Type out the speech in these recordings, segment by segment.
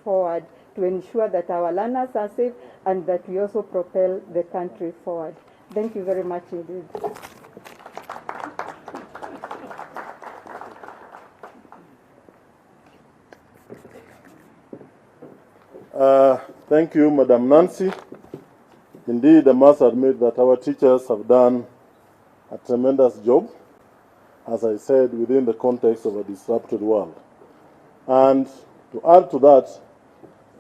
forward to ensure that our learners are safe and that we also propel the country forward. Thank you very much indeed. Thank you, Madam Nancy. Indeed, I must admit that our teachers have done a tremendous job, as I said, within the context of a disrupted world. And to add to that,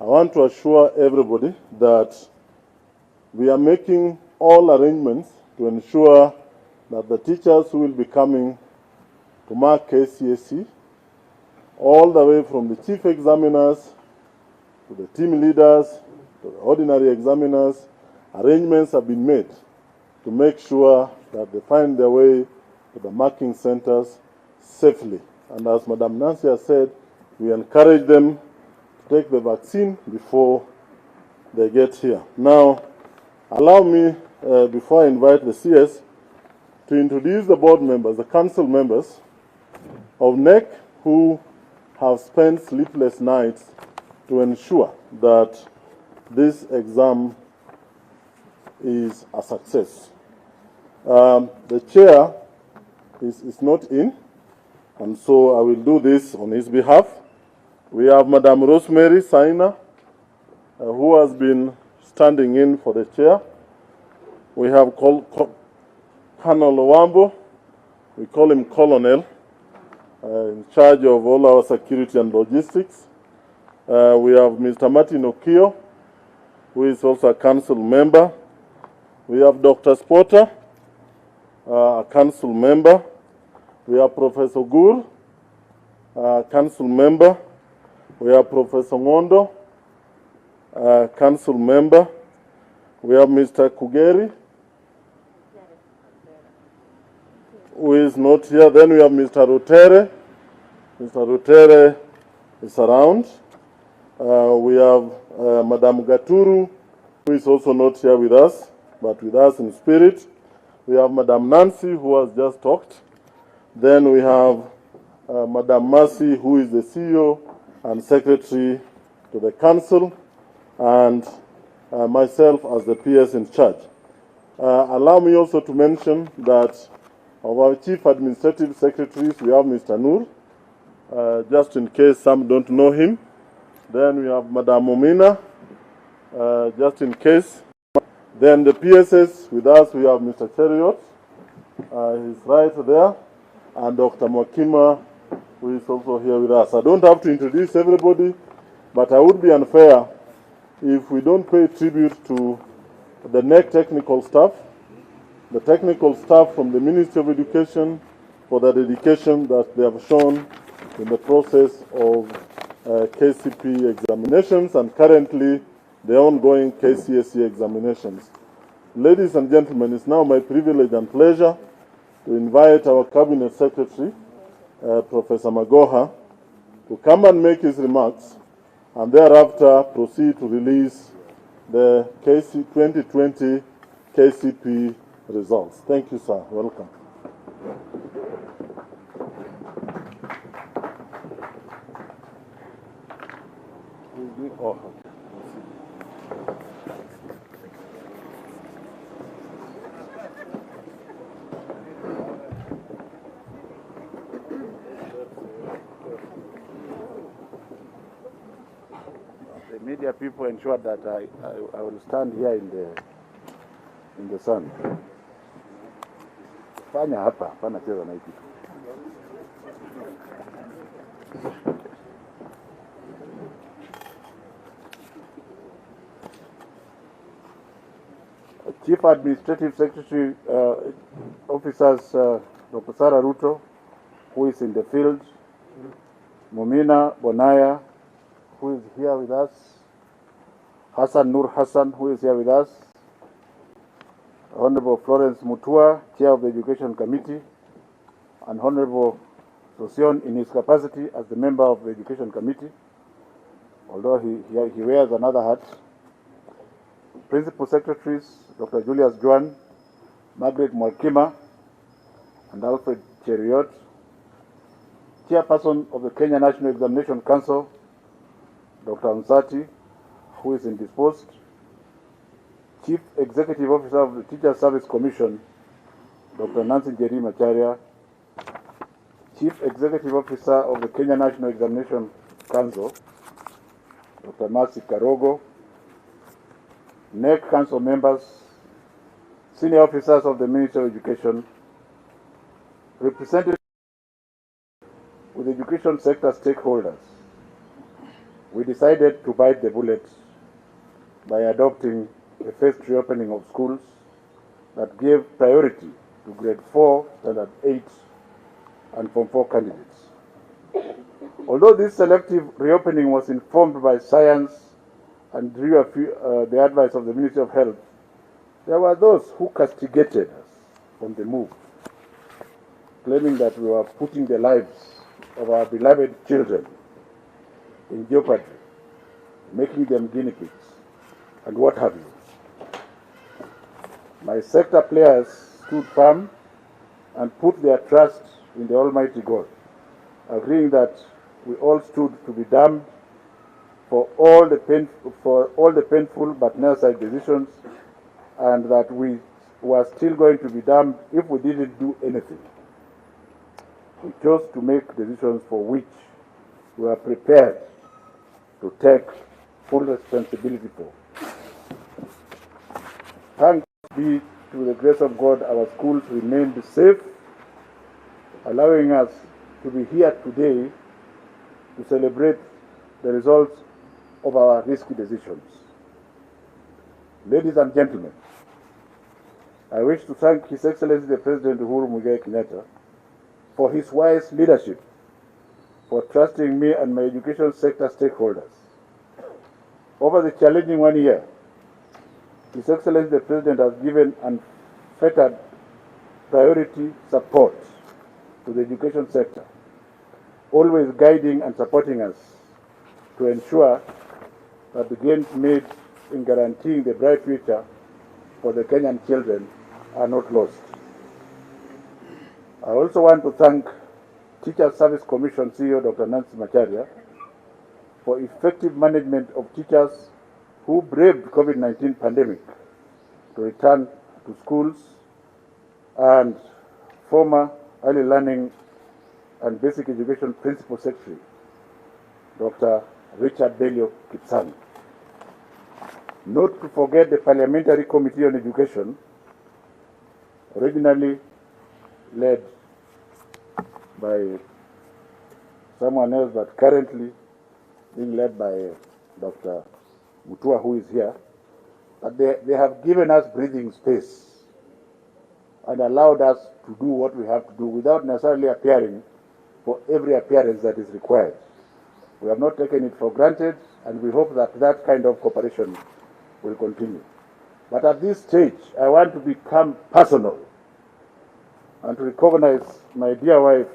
I want to assure everybody that we are making all arrangements to ensure that the teachers who will be coming to mark KCSE, all the way from the chief examiners to the team leaders, to the ordinary examiners, arrangements have been made to make sure that they find their way to the marking centers safely. And as Madam Nancy has said, we encourage them to take the vaccine before they get here. Now, allow me, before I invite the CS, to introduce the board members, the council members of NEC who have spent sleepless nights to ensure that this exam is a success. The chair is not in, and so I will do this on his behalf. We have Madam Rosemary Saina, who has been standing in for the chair. We have Colonel Owambo, we call him Colonel, in charge of all our security and logistics. We have Mr. Martin Okio, who is also a council member. We have Dr. Spotter, a council member. We have Professor Gur, a council member. We have Professor Ngondo, a council member. We have Mr. Kugeri, who is not here. Then we have Mr. Rutere. Mr. Rutere is around. We have Madam Gaturu, who is also not here with us, but with us in spirit. We have Madam Nancy, who has just talked. Then we have Madam Mercy, who is the CEO and Secretary to the Council, and myself as the PS in charge. Allow me also to mention that of our Chief Administrative Secretaries, we have Mr. Noor, just in case some don't know him. Then we have Madam Momina, just in case. Then the PSS with us, we have Mr. Cheriot, he's right there, and Dr. Mwakima, who is also here with us. I don't have to introduce everybody, but I would be unfair if we don't pay tribute to the NEC technical staff, the technical staff from the Ministry of Education, for the dedication that they have shown in the process of Kcpe examinations and currently the ongoing KCSE examinations. Ladies and gentlemen, it's now my privilege and pleasure to invite our Cabinet Secretary, Professor Magoha, to come and make his remarks and thereafter proceed to release the 2020 Kcpe results. Thank you, sir. Welcome. The media people ensured that I will stand here in the sun. Fanya hapa, fanya cheza na hiki. Chief Administrative Secretary Officers, Dr. Sarah Ruto, who is in the field, Mumina Bonaya, who is here with us, Hassan Nur Hassan, who is here with us, Honorable Florence Mutua, Chair of the Education Committee, and Honorable Sosion in his capacity as the member of the Education Committee, although he wears another hat. Principal Secretaries, Dr. Julius Juan, Margaret Mwakima, and Alfred Cheriot, Chairperson of the Kenya National Examination Council, Dr. Ansati, who is indisposed, Chief Executive Officer of the Teacher Service Commission, Dr. Nancy Njeri Macharia, Chief Executive Officer of the Kenya National Examination Council, Dr. Mercy Karogo, NEC Council members, senior officers of the Ministry of Education, represented with education sector stakeholders, we decided to bite the bullet by adopting a phased reopening of schools that gave priority to grade 4, standard 8, and Form 4 candidates. Although this selective reopening was informed by science and drew the advice of the Ministry of Health, there were those who castigated us on the move, claiming that we were putting the lives of our beloved children in jeopardy, making them guinea pigs, and what have you. My sector players stood firm and put their trust in the Almighty God, agreeing that we all stood to be damned for all the painful but necessary decisions, and that we were still going to be damned if we didn't do anything. We chose to make decisions for which we are prepared to take full responsibility for. Thanks be to the grace of God, our schools remained safe, allowing us to be here today to celebrate the results of our risky decisions. Ladies and gentlemen, I wish to thank His Excellency the President Uhuru Muigai Kenyatta for his wise leadership, for trusting me and my education sector stakeholders. Over the challenging 1 year, His Excellency the President has given unfettered priority support to the education sector, always guiding and supporting us to ensure that the gains made in guaranteeing the bright future for the Kenyan children are not lost. I also want to thank Teacher Service Commission CEO Dr. Nancy Macharia for effective management of teachers who braved COVID-19 pandemic to return to schools, and former Early Learning and Basic Education Principal Secretary Dr. Richard Belio Kipsang. Not to forget the Parliamentary Committee on Education, originally led by someone else, but currently being led by Dr. Mutua, who is here. But they have given us breathing space and allowed us to do what we have to do without necessarily appearing for every appearance that is required. We have not taken it for granted, and we hope that that kind of cooperation will continue. But at this stage, I want to become personal and to recognize my dear wife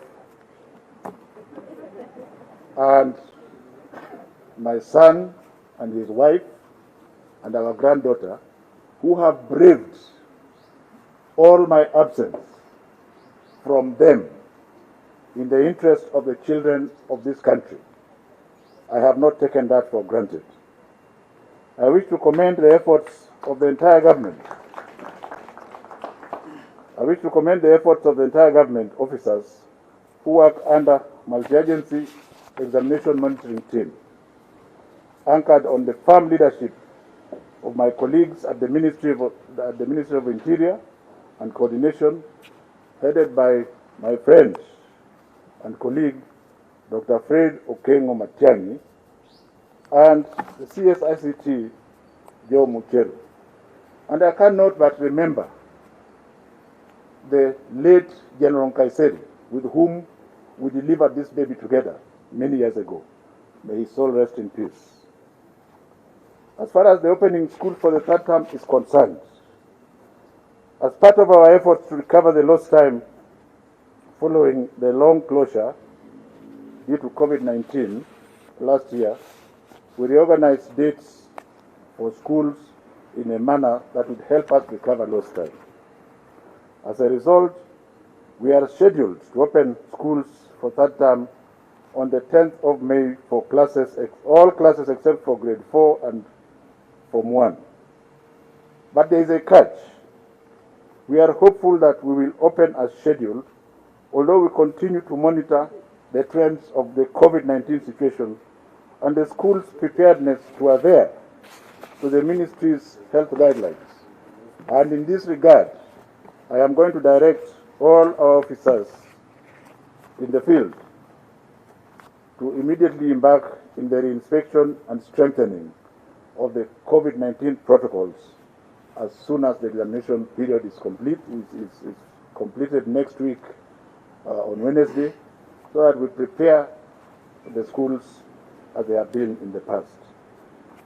and my son and his wife and our granddaughter, who have braved all my absence from them in the interest of the children of this country. I have not taken that for granted. I wish to commend the efforts of the entire government. I wish to commend the efforts of the entire government officers who work under multi-agency examination monitoring team, anchored on the firm leadership of my colleagues at the Ministry of Interior and Coordination, headed by my friend and colleague, Dr. Fred Okengo Matiang'i, and the CSICT, Joe Mucheru. And I cannot but remember the late General Kaiseri, with whom we delivered this baby together many years ago. May his soul rest in peace. As far as the opening school for the third term is concerned, as part of our efforts to recover the lost time following the long closure due to COVID-19 last year, we reorganized dates for schools in a manner that would help us recover lost time. As a result, we are scheduled to open schools for third term on the 10th of May for all classes except for grade 4 and Form 1. But there is a catch. We are hopeful that we will open as scheduled, although we continue to monitor the trends of the COVID-19 situation and the school's preparedness to adhere to the ministry's health guidelines. And in this regard, I am going to direct all our officers in the field to immediately embark in the reinspection and strengthening of the COVID-19 protocols as soon as the examination period is complete. Is completed next week on Wednesday, so that we prepare the schools as they have been in the past.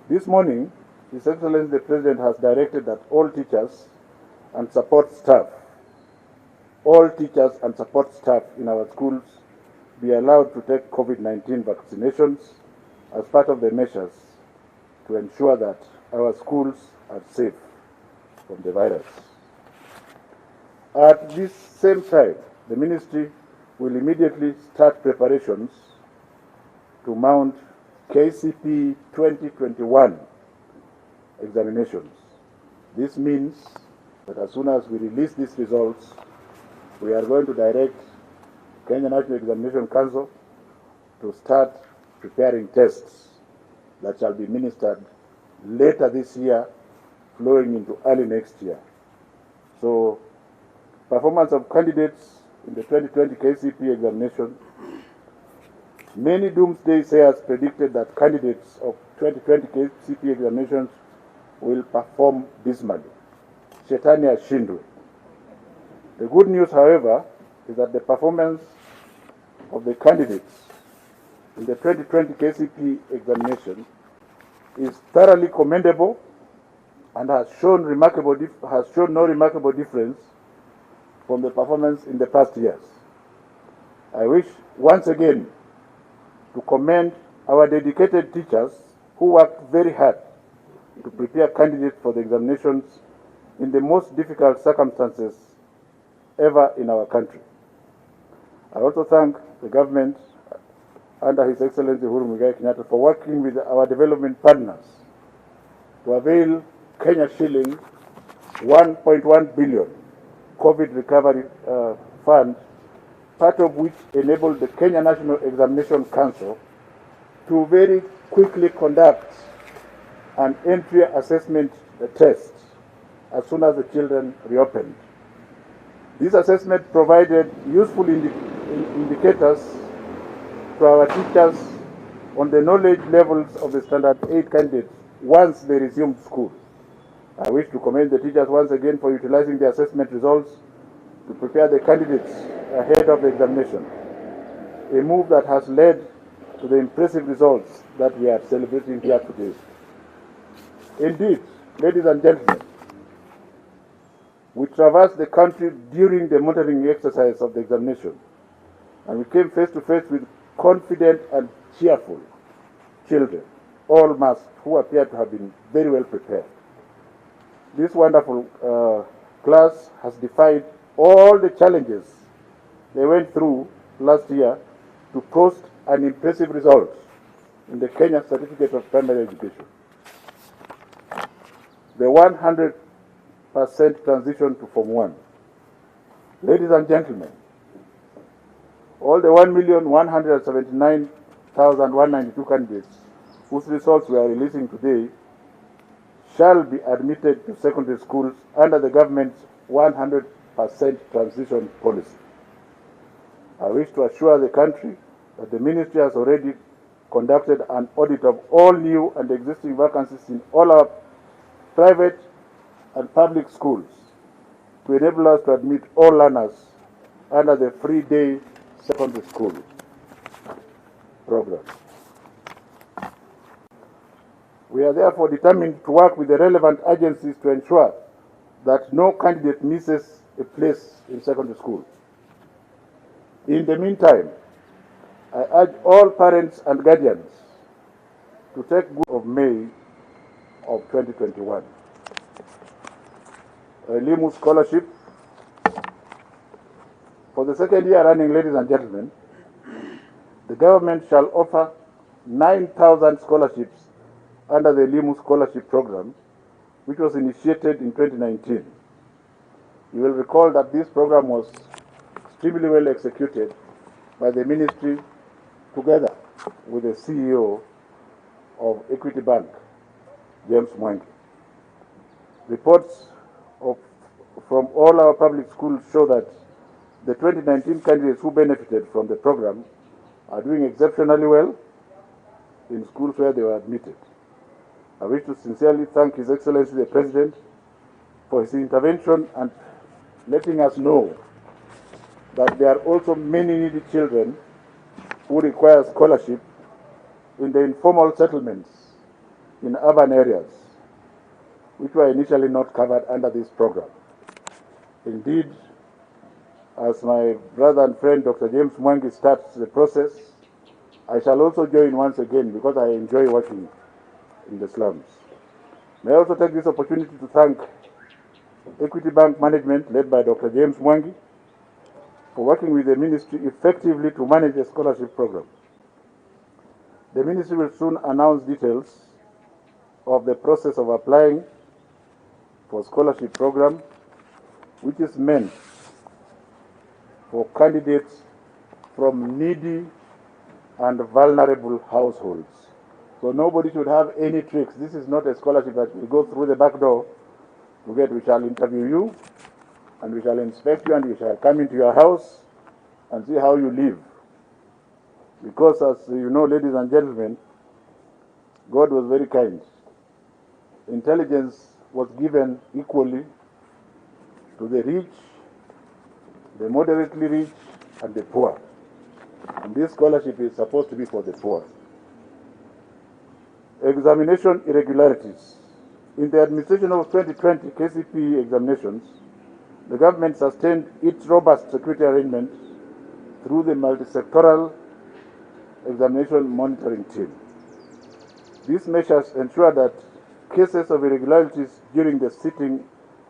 This morning, His Excellency the President has directed that all teachers and support staff in our schools be allowed to take COVID-19 vaccinations as part of the measures to ensure that our schools are safe from the virus. At this same time, the ministry will immediately start preparations to mount Kcpe 2021 examinations. This means that as soon as we release these results, we are going to direct Kenya National Examination Council to start preparing tests that shall be administered later this year, flowing into early next year. So, performance of candidates in the 2020 Kcpe examination, many doomsday sayers predicted that candidates of 2020 Kcpe examinations will perform dismally. Shetani ashindwe. The good news, however, is that the performance of the candidates in the 2020 Kcpe examination is thoroughly commendable and has shown no remarkable difference from the performance in the past years. I wish once again to commend our dedicated teachers who worked very hard to prepare candidates for the examinations in the most difficult circumstances ever in our country. I also thank the government under His Excellency Uhuru Muigai Kenyatta for working with our development partners to avail Kenya shilling 1.1 billion COVID recovery fund, part of which enabled the Kenya National Examination Council to very quickly conduct an entry assessment test as soon as the children reopened. This assessment provided useful indicators to our teachers on the knowledge levels of the Standard 8 candidates once they resumed school. I wish to commend the teachers once again for utilizing the assessment results to prepare the candidates ahead of the examination, a move that has led to the impressive results that we are celebrating here today. Indeed, ladies and gentlemen, we traversed the country during the monitoring exercise of the examination, and we came face to face with confident and cheerful children, all masked, who appeared to have been very well prepared. This wonderful class has defied all the challenges they went through last year to post an impressive result in the Kenya Certificate of Primary Education. The 100% transition to Form 1. Ladies and gentlemen, all the 1,179,192 candidates whose results we are releasing today shall be admitted to secondary schools under the government's 100% transition policy. I wish to assure the country that the ministry has already conducted an audit of all new and existing vacancies in all our private and public schools to enable us to admit all learners under the free day secondary school program. We are therefore determined to work with the relevant agencies to ensure that no candidate misses a place in secondary school. In the meantime, I urge all parents and guardians to take good of May of 2021. A Limu scholarship for the second year running, ladies and gentlemen. the government shall offer 9,000 scholarships under the Limu scholarship program, which was initiated in 2019. You will recall that this program was extremely well executed by the ministry together with the CEO of Equity Bank, James Mwangi. Reports from all our public schools show that the 2019 candidates who benefited from the program are doing exceptionally well in schools where they were admitted. I wish to sincerely thank His Excellency the President for his intervention and letting us know that there are also many needy children who require scholarship in the informal settlements in urban areas, which were initially not covered under this program. Indeed, as my brother and friend Dr. James Mwangi starts the process, I shall also join once again because I enjoy working in the slums. May I also take this opportunity to thank Equity Bank management led by Dr. James Mwangi for working with the ministry effectively to manage the scholarship program. The ministry will soon announce details of the process of applying for scholarship program, which is meant for candidates from needy and vulnerable households. So nobody should have any tricks. This is not a scholarship that will go through the back door to get. We shall interview you, and we shall inspect you, and we shall come into your house and see how you live. Because as you know, ladies and gentlemen, God was very kind. Intelligence was given equally to the rich, the moderately rich, and the poor. And this scholarship is supposed to be for the poor. Examination irregularities. In the administration of 2020 Kcpe examinations, the government sustained its robust security arrangements through the multi-sectoral examination monitoring team. These measures ensure that cases of irregularities during the sitting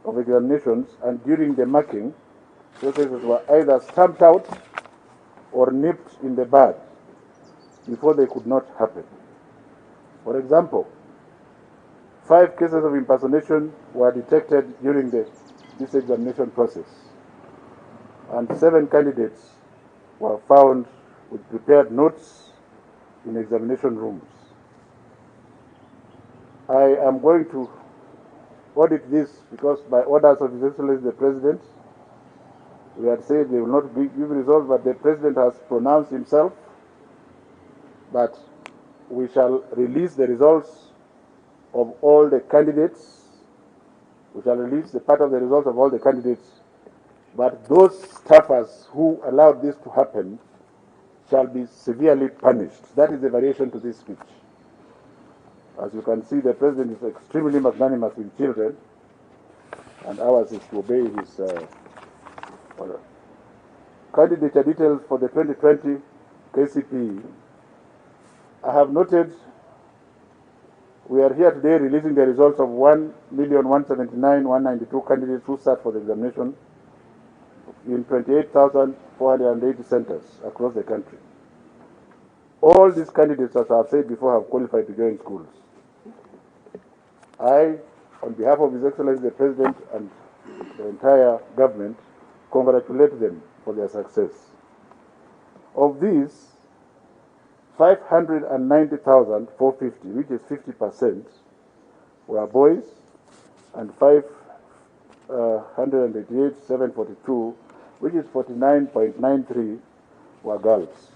of examinations and during the marking processes were either stamped out or nipped in the bud before they could not happen. For example, 5 cases of impersonation were detected during this examination process, and 7 candidates were found with prepared notes in examination rooms. I am going to audit this because by orders of His Excellency the President, we had said they will not give results, but the President has pronounced himself that we shall release the results of all the candidates. We shall release the part of the results of all the candidates, but those staffers who allowed this to happen shall be severely punished. That is the variation to this speech. As you can see, the President is extremely magnanimous with children, and ours is to obey his order. Candidature details for the 2020 Kcpe. I have noted we are here today releasing the results of 1,179,192 candidates who sat for the examination in 28,480 centers across the country. All these candidates, as I have said before, have qualified to join schools. I, on behalf of His Excellency the President and the entire government, congratulate them for their success. Of these, 590,450, which is 50%, were boys, and 588,742, which is 49.93, were girls.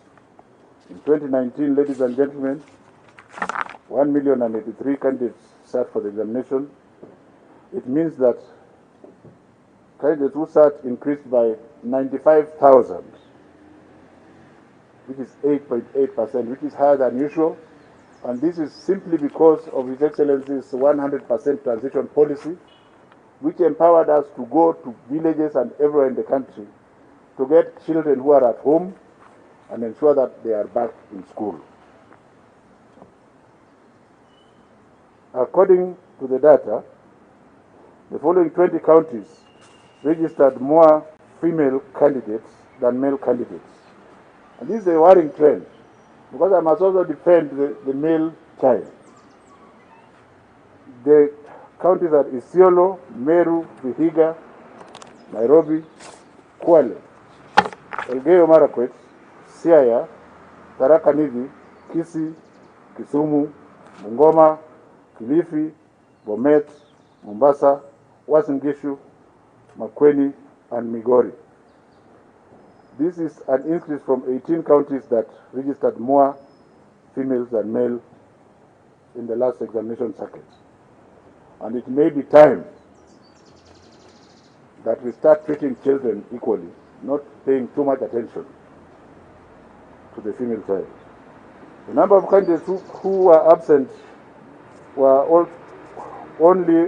In 2019, ladies and gentlemen, 1,083,000 candidates sat for the examination. It means that candidates who sat increased by 95,000, which is 8.8%, which is higher than usual. And this is simply because of His Excellency's 100% transition policy, which empowered us to go to villages and everywhere in the country to get children who are at home and ensure that they are back in school. According to the data, the following 20 counties registered more female candidates than male candidates. And this is a worrying trend. because I must also defend the male child. The counties are Isiolo, Meru, Vihiga, Nairobi, Kwale, Elgeyo Marakwet, Siaya, Tharaka Nithi, Kisii, Kisumu, Bungoma, Kilifi, Bomet, Mombasa, Uasin Gishu, Makueni, and Migori. This is an increase from 18 counties that registered more females than male in the last examination circuit. And it may be time that we start treating children equally, not paying too much attention to the female child. The number of candidates who were absent were only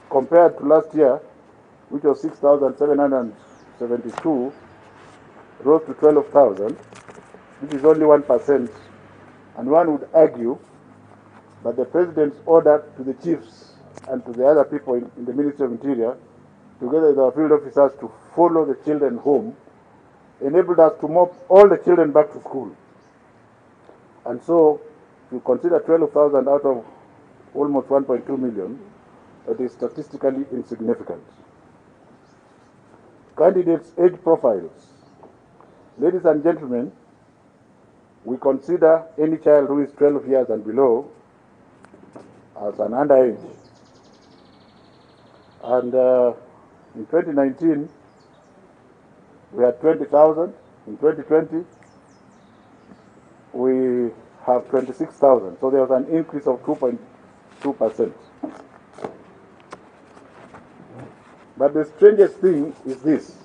compared to last year, which was 6,772, rose to 12,000, which is only 1%. And one would argue that the President's order to the chiefs and to the other people in the Ministry of Interior, together with our field officers, to follow the children home, enabled us to move all the children back to school. And so, if you consider 12,000 out of almost 1.2 million, it is statistically insignificant. Candidates' age profiles. Ladies and gentlemen, we consider any child who is 12 years and below as an underage. And in 2019, we had 20,000. In 2020, we have 26,000. So there was an increase of 2.2%. But the strangest thing is this.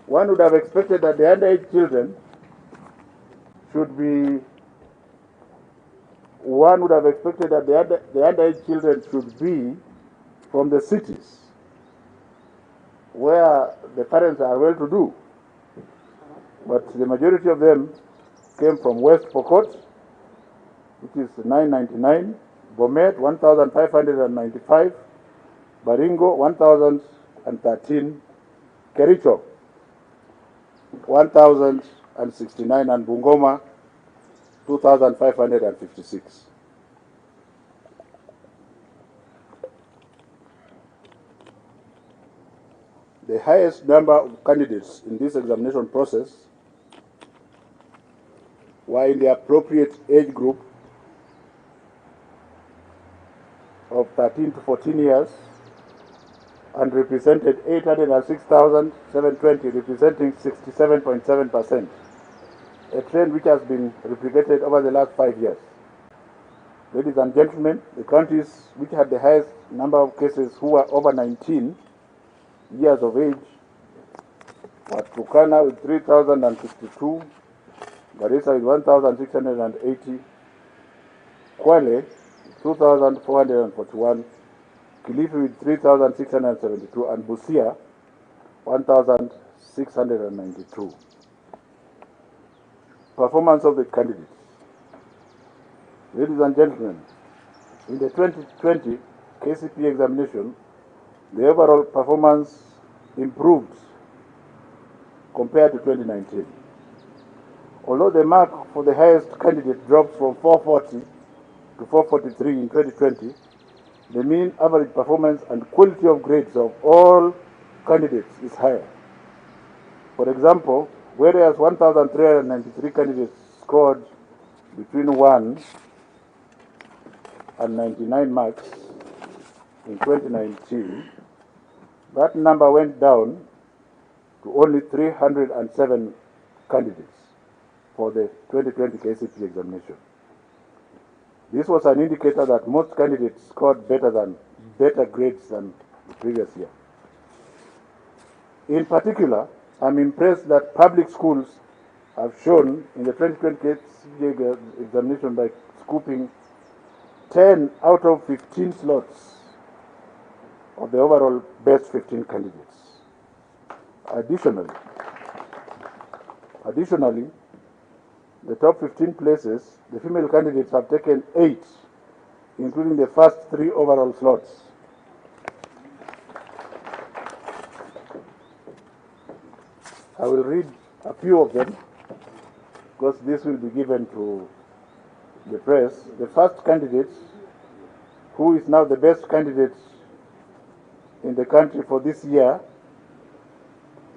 One would have expected that the underage children should be, from the cities where the parents are well-to-do. But the majority of them came from West Pokot, which is 999, Bomet 1,595, Baringo 1,013, Kericho 1,069, and Bungoma 2,556. The highest number of candidates in this examination process were in the appropriate age group of 13 to 14 years and represented 806,720, representing 67.7%, a trend which has been replicated over the last 5 years. Ladies and gentlemen, the counties which had the highest number of cases who were over 19 years of age were Turkana with 3,052, Garissa with 1,680, Kwale 2,441, Kilifi with 3,672, and Busia 1,692. Performance of the candidates. Ladies and gentlemen, in the 2020 Kcpe examination, the overall performance improved compared to 2019. Although the mark for the highest candidate dropped from 440 to 443 in 2020, the mean average performance and quality of grades of all candidates is higher. For example, whereas 1,393 candidates scored between 1 and 99 marks in 2019, that number went down to only 307 candidates for the 2020 Kcpe examination. This was an indicator that most candidates scored better grades than the previous year. In particular, I'm impressed that public schools have shown in the 2020 Kcpe examination by scooping 10 out of 15 slots of the overall best 15 candidates. Additionally, the top 15 places, the female candidates have taken 8, including the first 3 overall slots. I will read a few of them because this will be given to the press. The first candidate, who is now the best candidate in the country for this year,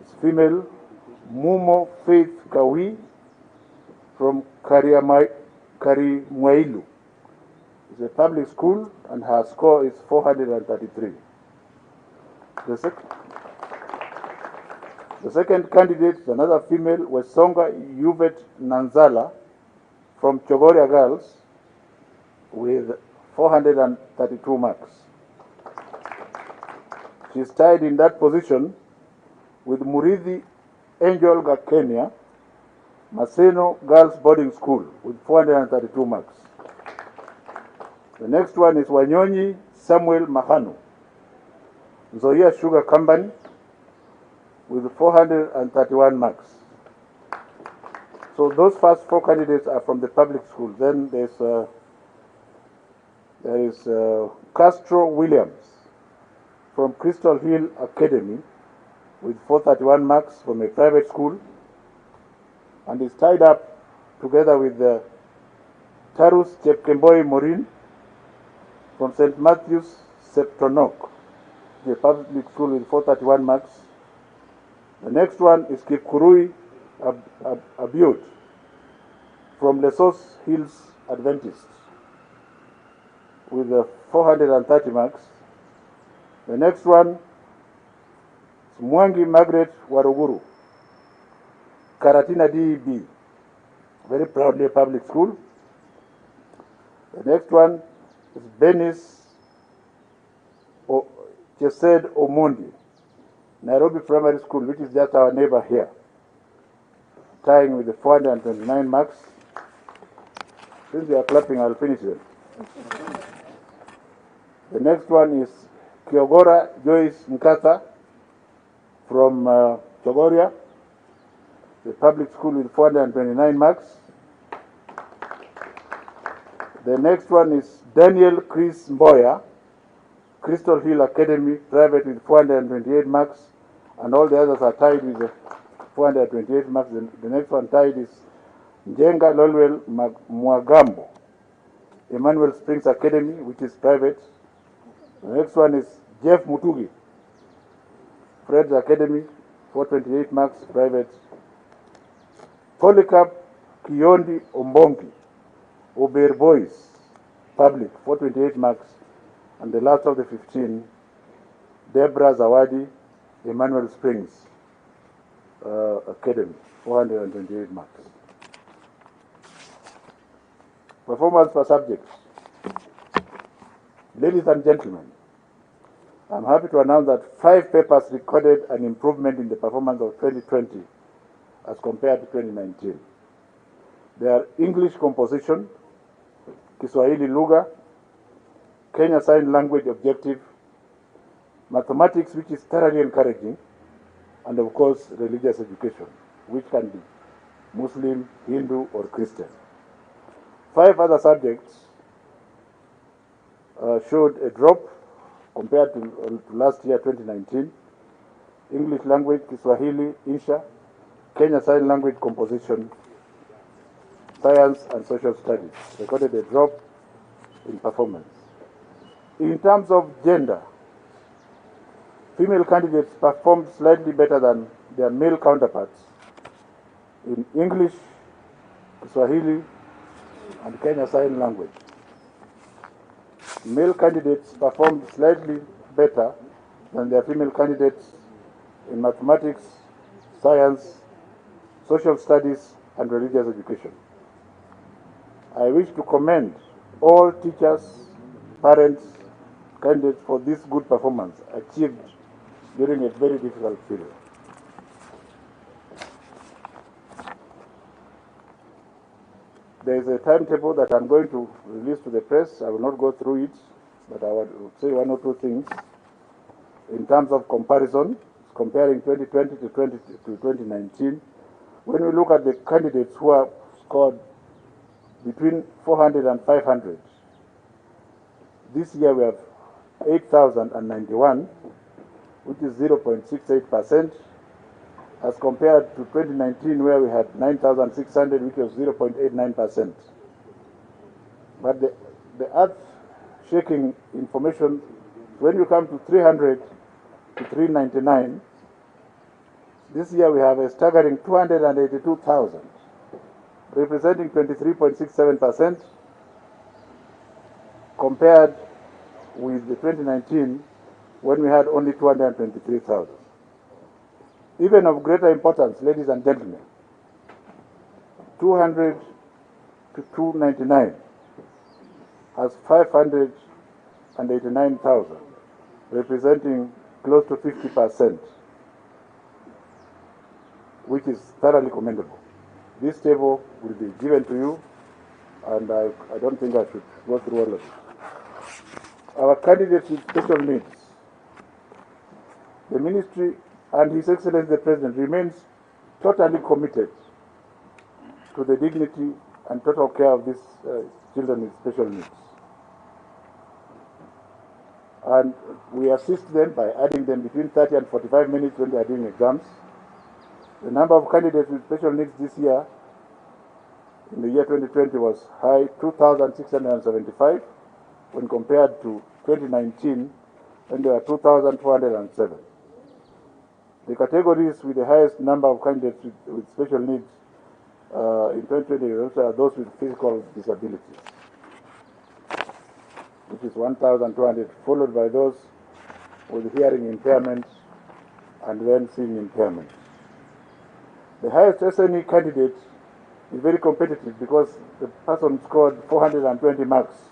is female Mumo Faith Kawi from Karimwailu. It's a public school and her score is 433. The second candidate is another female, Wesonga Yuvet Nanzala from Chogoria Girls with 432 marks. She's tied in that position with Murithi Angel Gakenya, Maseno Girls Boarding School with 432 marks. The next one is Wanyonyi Samuel Mahanu, Nzoia Sugar Company with 431 marks. So those first four candidates are from the public school. Then there is Castro Williams from Crystal Hill Academy with 431 marks from a private school, and is tied up together with Tarus Chepkemboi Morin from St. Matthew's Septonok, the public school with 431 marks. The next one is Kipkurui Abiud from Lesos Hills Adventist with 430 marks. The next one is Mwangi Margaret Waruguru, Karatina DEB, very proudly a public school. The next one is Benis Chesed Omondi, Nairobi Primary School, which is just our neighbor here, tying with the 429 marks. Since you are clapping, I'll finish it. The next one is Kiogora Joyce Nkata from Chogoria, the public school with 429 marks. The next one is Daniel Chris Mboya, Crystal Hill Academy, private with 428 marks, and all the others are tied with 428 marks. The next one tied is Njenga Lolwell Mwagambo, Emmanuel Springs Academy, which is private. The next one is Jeff Mutugi, Fred's Academy, 428 marks, private. Polycarp Kiondi Ombongi, Ober Boys, public, 428 marks. And the last of the 15, Deborah Zawadi, Emmanuel Springs Academy, 428 marks. Performance per subject. Ladies and gentlemen, I'm happy to announce that 5 papers recorded an improvement in the performance of 2020 as compared to 2019. They are English composition, Kiswahili Lugha, Kenya Sign Language Objective, mathematics, which is thoroughly encouraging, and of course religious education, which can be Muslim, Hindu, or Christian. 5 other subjects showed a drop compared to last year, 2019. English language, Kiswahili, Insha, Kenya Sign Language Composition, Science and Social Studies recorded a drop in performance. In terms of gender, female candidates performed slightly better than their male counterparts in English, Kiswahili, and Kenya Sign Language. Male candidates performed slightly better than their female candidates in mathematics, science, social studies, and religious education. I wish to commend all teachers, parents, candidates for this good performance achieved during a very difficult period. There is a timetable that I'm going to release to the press. I will not go through it, but I would say 1 or 2 things. In terms of comparison, comparing 2020 to 2019, when we look at the candidates who have scored between 400 and 500, this year we have 8,091, which is 0.68%. as compared to 2019, where we had 9,600, which was 0.89%. But the earth-shaking information, when you come to 300 to 399, this year we have a staggering 282,000, representing 23.67%, compared with the 2019, when we had only 223,000. Even of greater importance, ladies and gentlemen, 200 to 299 has 589,000, representing close to 50%, which is thoroughly commendable. This table will be given to you, and I don't think I should go through all of it. Our candidates with special needs. The ministry and His Excellency the President remains totally committed to the dignity and total care of these children with special needs. And we assist them by adding them between 30 and 45 minutes when they are doing exams. The number of candidates with special needs this year, in the year 2020, was high, 2,675, when compared to 2019, when there were 2,407. The categories with the highest number of candidates with special needs in 2020 are those with physical disabilities, which is 1,200, followed by those with hearing impairment and then seeing impairment. The highest SNE candidate is very competitive because the person scored 420 marks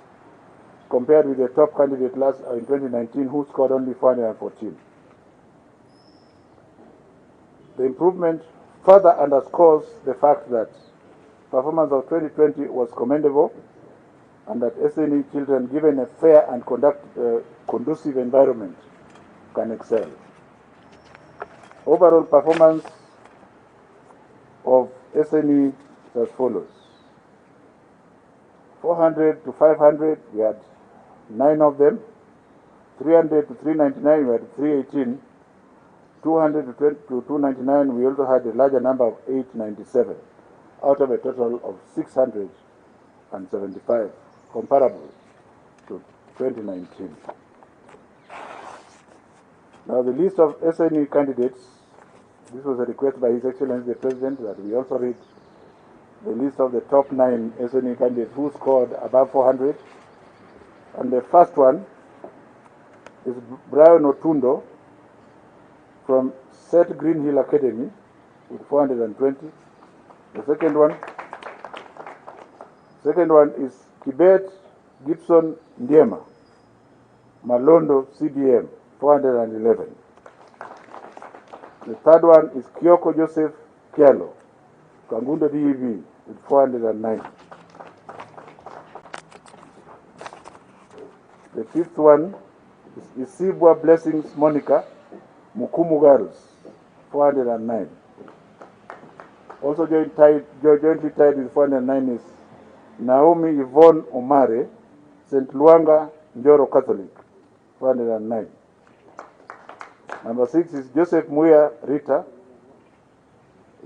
compared with the top candidate in 2019 who scored only 414. The improvement further underscores the fact that performance of 2020 was commendable and that SNE children, given a fair and conducive environment, can excel. Overall performance of SNE is as follows. 400 to 500, we had 9 of them. 300 to 399, we had 318. 200 to 299, we also had a larger number of 897, out of a total of 675, comparable to 2019. Now the list of SNE candidates, this was a request by His Excellency the President that we also read the list of the top 9 SNE candidates who scored above 400. And the first one is Brian Otundo from Set Green Hill Academy with 420. The second one is Kibet Gibson Ndiema, Malondo CDM, 411. The third one is Kyoko Joseph Kialo, Kangundo DEV with 409. The fifth one is Isibwa Blessings Monica, Mukumu Girls, 409. Also jointly tied with 409 is Naomi Yvonne Omare, St. Luanga Njoro Catholic, 409. Number 6 is Joseph Muya Rita,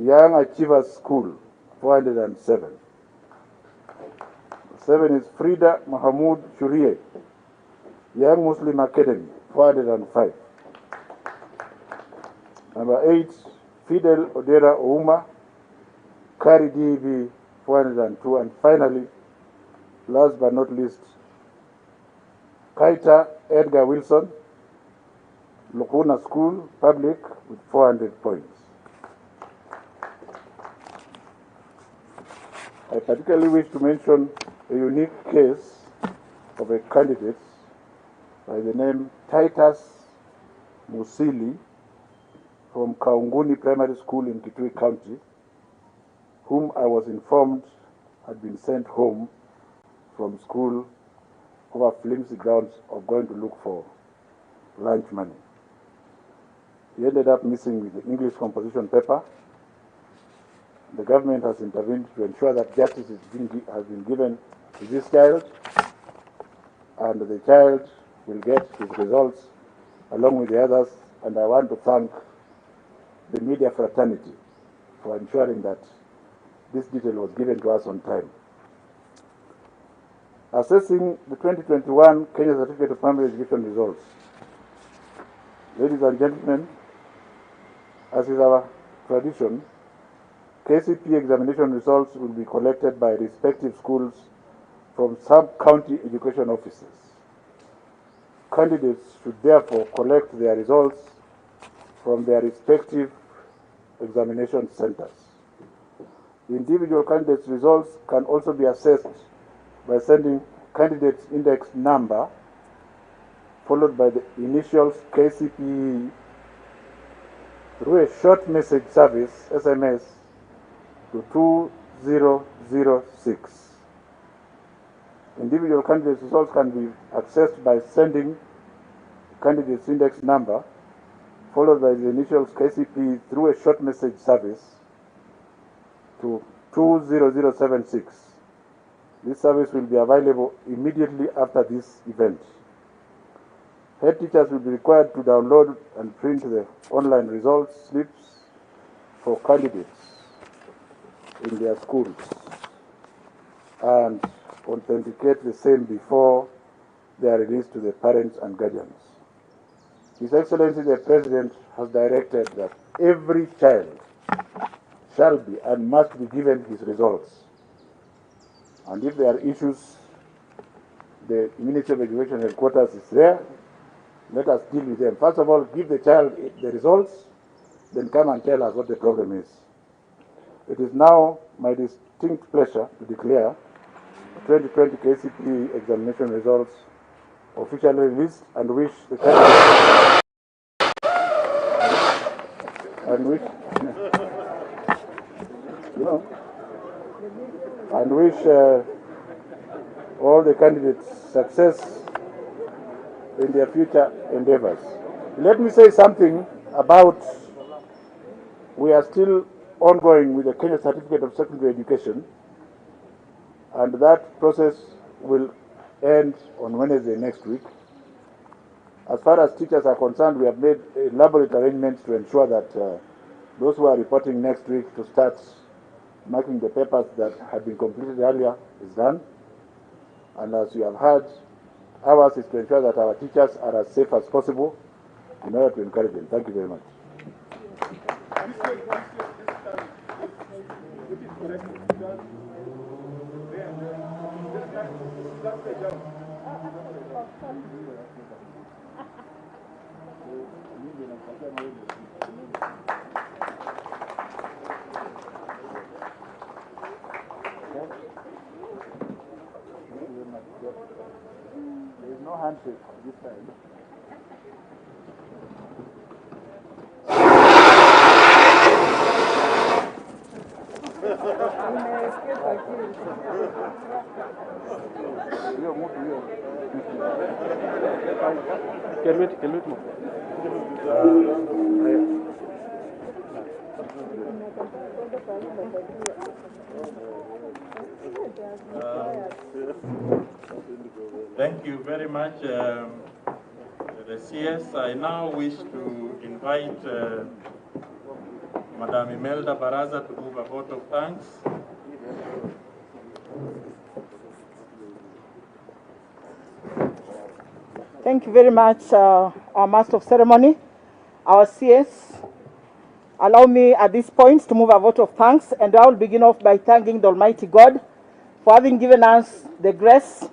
Young Achievers School, 407. 7 is Frida Mahamoud Shurie, Young Muslim Academy, 405. Number 8, Fidel Odera Ouma, Kari DEV, 402. And finally, last but not least, Kaita Edgar Wilson, Lukuna School, Public, with 400 points. I particularly wish to mention a unique case of a candidate by the name Titus Musili from Kaunguni Primary School in Kitui County, whom I was informed had been sent home from school over flimsy grounds of going to look for lunch money. He ended up missing with the English composition paper. The government has intervened to ensure that justice has been given to this child, and the child will get his results along with the others. And I want to thank the media fraternity for ensuring that this detail was given to us on time. Assessing the 2021 Kenya Certificate of Primary Education results. Ladies and gentlemen, as is our tradition, Kcpe examination results will be collected by respective schools from sub-county education officers. Candidates should therefore collect their results from their respective examination centers. Individual candidates' results can also be assessed by sending candidate's index number followed by the initials Kcpe through a short message service, SMS, to 2006. Individual candidates' results can be accessed by sending candidate's index number followed by the initials Kcpe through a short message service to 20076. This service will be available immediately after this event. Head teachers will be required to download and print the online results slips for candidates in their schools and authenticate the same before they are released to the parents and guardians. His Excellency the President has directed that every child shall be and must be given his results. And if there are issues, the Ministry of Education headquarters is there. Let us deal with them. First of all, give the child the results, then come and tell us what the problem is. It is now my distinct pleasure to declare 2020 Kcpe examination results officially released and wish the candidates and wish all the candidates success in their future endeavors. Let me say something about, we are still ongoing with the Kenya Certificate of Secondary Education, and that process will end on Wednesday next week. As far as teachers are concerned, we have made elaborate arrangements to ensure that those who are reporting next week to start marking the papers that had been completed earlier is done. And as you have heard, ours is to ensure that our teachers are as safe as possible in order to encourage them. Thank you very much. There is no handshake this time. Thank you very much, the CS. I now wish to invite Madam Imelda Baraza to move a vote of thanks. Thank you very much, our Master of Ceremony, our CS. Allow me at this point to move a vote of thanks, and I will begin off by thanking the Almighty God for having given us the grace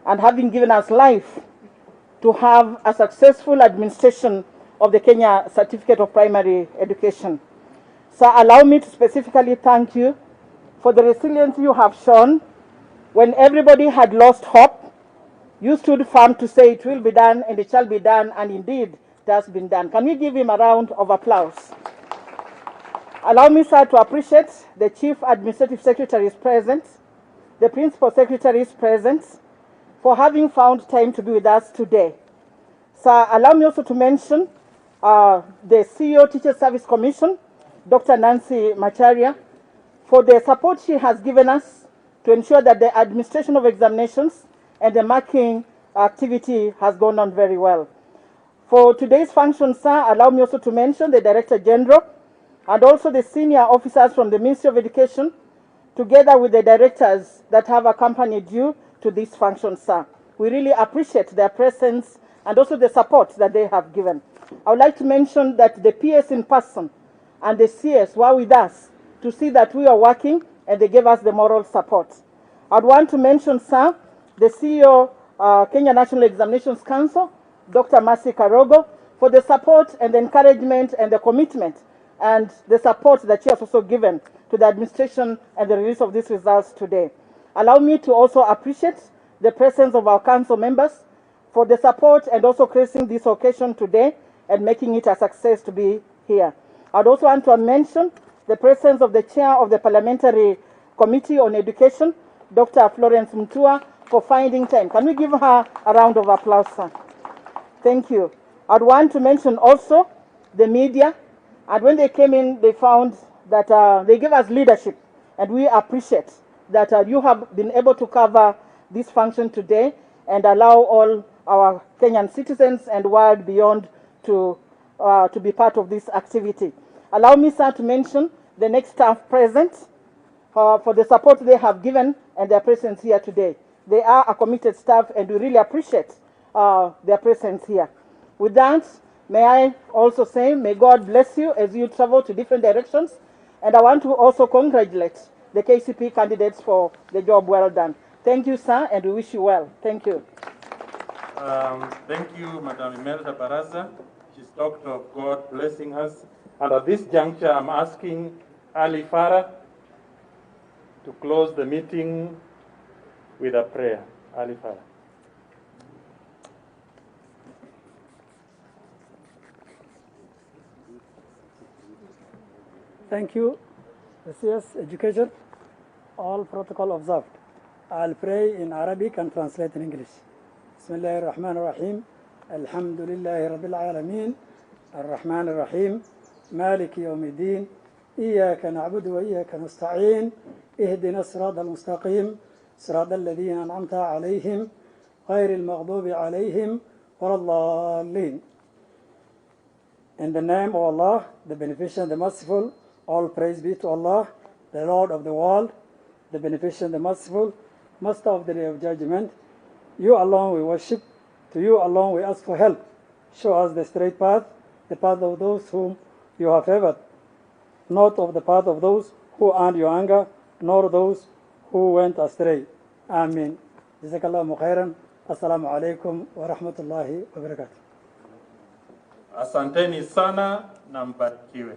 and having given us life to have a successful administration of the Kenya Certificate of Primary Education. So allow me to specifically thank you for the resilience you have shown when everybody had lost hope. You stood firm to say it will be done and it shall be done, and indeed it has been done. Can we give him a round of applause? Allow me, sir, to appreciate the Chief Administrative Secretary is present, the Principal Secretary is present, for having found time to be with us today. Sir, allow me also to mention the CEO Teacher Service Commission, Dr. Nancy Macharia, for the support she has given us to ensure that the administration of examinations and the marking activity has gone on very well. For today's function, sir, allow me also to mention the Director General and also the senior officers from the Ministry of Education, together with the directors that have accompanied you to this function, sir. We really appreciate their presence and also the support that they have given. I would like to mention that the PS in person and the CS were with us to see that we are working, and they gave us the moral support. I'd want to mention, sir, the CEO, Kenya National Examinations Council, Dr. Mercy Karogo, for the support and the encouragement and the commitment and the support that she has also given to the administration and the release of these results today. Allow me to also appreciate the presence of our council members for the support and also creating this occasion today and making it a success to be here. I'd also want to mention the presence of the chair of the Parliamentary Committee on Education, Dr. Florence Mutua, for finding time. Can we give her a round of applause, sir? Thank you. I'd want to mention also the media, and when they came in, they found that they gave us leadership, and we appreciate that you have been able to cover this function today and allow all our Kenyan citizens and world beyond to be part of this activity. Allow me, sir, to mention the next staff present for the support they have given and their presence here today. They are a committed staff, and we really appreciate their presence here. With that, may I also say, may God bless you as you travel to different directions. And I want to also congratulate the KCP candidates for the job well done. Thank you, sir, and we wish you well. Thank you. Thank you, Madam Imelda Baraza. She's talked of God blessing us. And at this juncture, I'm asking Ali Farah to close the meeting with a prayer. Ali Farah. Thank you. CS Education, all protocol observed. I'll pray in Arabic and translate in English. Bismillah ar-Rahman ar-Rahim. Alhamdulillahi Rabbil Alameen. Ar-Rahman ar-Rahim. Maliki yawmiddin. إياك نعبد وإياك نستعين اهدنا الصراط المستقيم صراط الذين أنعمت عليهم غير المغضوب عليهم ولا الضالين. In the name of Allah, the Beneficent, the Merciful, all praise be to Allah, the Lord of the world, the Beneficent, the Merciful, Master of the Day of Judgment. You alone we worship, to you alone we ask for help. Show us the straight path, the path of those whom you have favored, not of the path of those who earned your anger, nor those who went astray. Amen. Jazakallahu khairan. Assalamu alaikum wa rahmatullahi wa barakatuh. Asanteni sana na mbarikiwe.